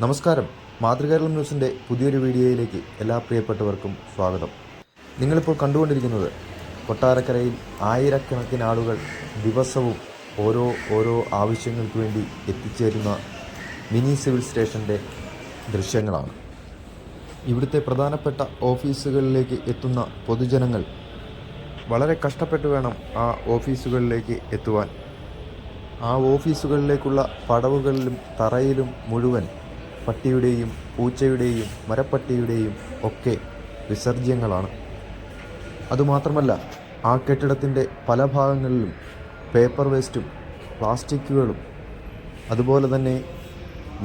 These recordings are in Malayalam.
നമസ്കാരം. മാതൃകേരളം ന്യൂസിൻ്റെ പുതിയൊരു വീഡിയോയിലേക്ക് എല്ലാ പ്രിയപ്പെട്ടവർക്കും സ്വാഗതം. നിങ്ങളിപ്പോൾ കണ്ടുകൊണ്ടിരിക്കുന്നത് കൊട്ടാരക്കരയിൽ ആയിരക്കണക്കിന് ആളുകൾ ദിവസവും ഓരോ ആവശ്യങ്ങൾക്ക് വേണ്ടി എത്തിച്ചേരുന്ന മിനി സിവിൽ സ്റ്റേഷൻ്റെ ദൃശ്യങ്ങളാണ്. ഇവിടുത്തെ പ്രധാനപ്പെട്ട ഓഫീസുകളിലേക്ക് എത്തുന്ന പൊതുജനങ്ങൾ വളരെ കഷ്ടപ്പെട്ട് വേണം ആ ഓഫീസുകളിലേക്ക് എത്തുവാൻ. ആ ഓഫീസുകളിലേക്കുള്ള പടവുകളിലും തറയിലും മുഴുവൻ പട്ടിയുടെയും പൂച്ചയുടെയും മരപ്പട്ടിയുടെയും ഒക്കെ വിസർജ്യങ്ങളാണ്. അതുമാത്രമല്ല, ആ കെട്ടിടത്തിൻ്റെ പല ഭാഗങ്ങളിലും പേപ്പർ വേസ്റ്റും പ്ലാസ്റ്റിക്കുകളും അതുപോലെ തന്നെ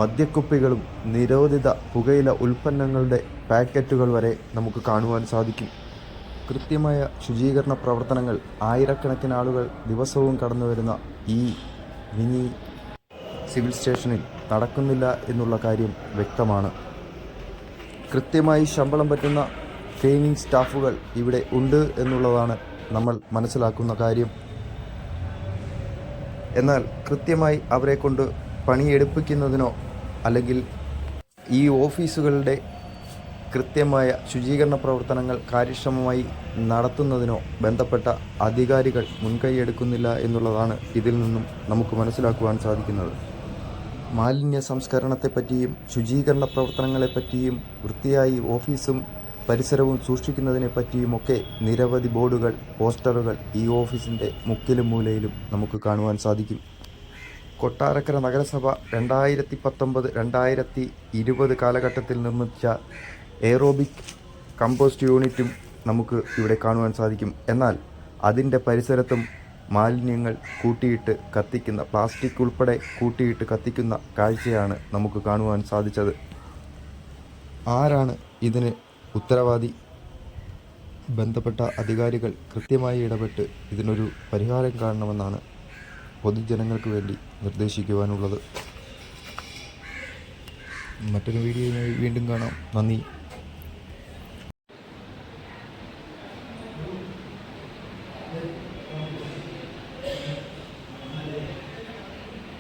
മദ്യക്കുപ്പികളും നിരോധിത പുകയില ഉൽപ്പന്നങ്ങളുടെ പാക്കറ്റുകൾ വരെ നമുക്ക് കാണുവാൻ സാധിക്കും. കൃത്യമായ ശുചീകരണ പ്രവർത്തനങ്ങൾ ആയിരക്കണക്കിന് ആളുകൾ ദിവസവും കടന്നു വരുന്ന ഈ മിനി സിവിൽ സ്റ്റേഷനിൽ നടക്കുന്നില്ല എന്നുള്ള കാര്യം വ്യക്തമാണ്. കൃത്യമായി ശമ്പളം പറ്റുന്ന ക്ലീനിങ് സ്റ്റാഫുകൾ ഇവിടെ ഉണ്ട് എന്നുള്ളതാണ് നമ്മൾ മനസ്സിലാക്കുന്ന കാര്യം. എന്നാൽ കൃത്യമായി അവരെ കൊണ്ട് പണിയെടുപ്പിക്കുന്നതിനോ അല്ലെങ്കിൽ ഈ ഓഫീസുകളുടെ കൃത്യമായ ശുചീകരണ പ്രവർത്തനങ്ങൾ കാര്യക്ഷമമായി നടത്തുന്നതിനോ ബന്ധപ്പെട്ട അധികാരികൾ മുൻകൈയെടുക്കുന്നില്ല എന്നുള്ളതാണ് ഇതിൽ നിന്നും നമുക്ക് മനസ്സിലാക്കുവാൻ സാധിക്കുന്നത്. മാലിന്യ സംസ്കരണത്തെപ്പറ്റിയും ശുചീകരണ പ്രവർത്തനങ്ങളെപ്പറ്റിയും വൃത്തിയായി ഓഫീസും പരിസരവും സൂക്ഷിക്കുന്നതിനെ പറ്റിയുമൊക്കെ നിരവധി ബോർഡുകൾ, പോസ്റ്ററുകൾ ഈ ഓഫീസിൻ്റെ മുക്കിലും മൂലയിലും നമുക്ക് കാണുവാൻ സാധിക്കും. കൊട്ടാരക്കര നഗരസഭ 2019-2020 കാലഘട്ടത്തിൽ നിർമ്മിച്ച എയറോബിക് കമ്പോസ്റ്റ് യൂണിറ്റും നമുക്ക് ഇവിടെ കാണുവാൻ സാധിക്കും. എന്നാൽ അതിൻ്റെ പരിസരത്തും മാലിന്യങ്ങൾ കൂട്ടിയിട്ട് കത്തിക്കുന്ന, പ്ലാസ്റ്റിക് ഉൾപ്പെടെ കൂട്ടിയിട്ട് കത്തിക്കുന്ന കാഴ്ചയാണ് നമുക്ക് കാണുവാൻ സാധിച്ചത്. ആരാണ് ഇതിന് ഉത്തരവാദി? ബന്ധപ്പെട്ട അധികാരികൾ കൃത്യമായി ഇടപെട്ട് ഇതിനൊരു പരിഹാരം കാണണമെന്നാണ് പൊതുജനങ്ങൾക്ക് വേണ്ടി നിർദ്ദേശിക്കുവാനുള്ളത്. മറ്റൊരു വീഡിയോയുമായി വീണ്ടും കാണാം. നന്ദി.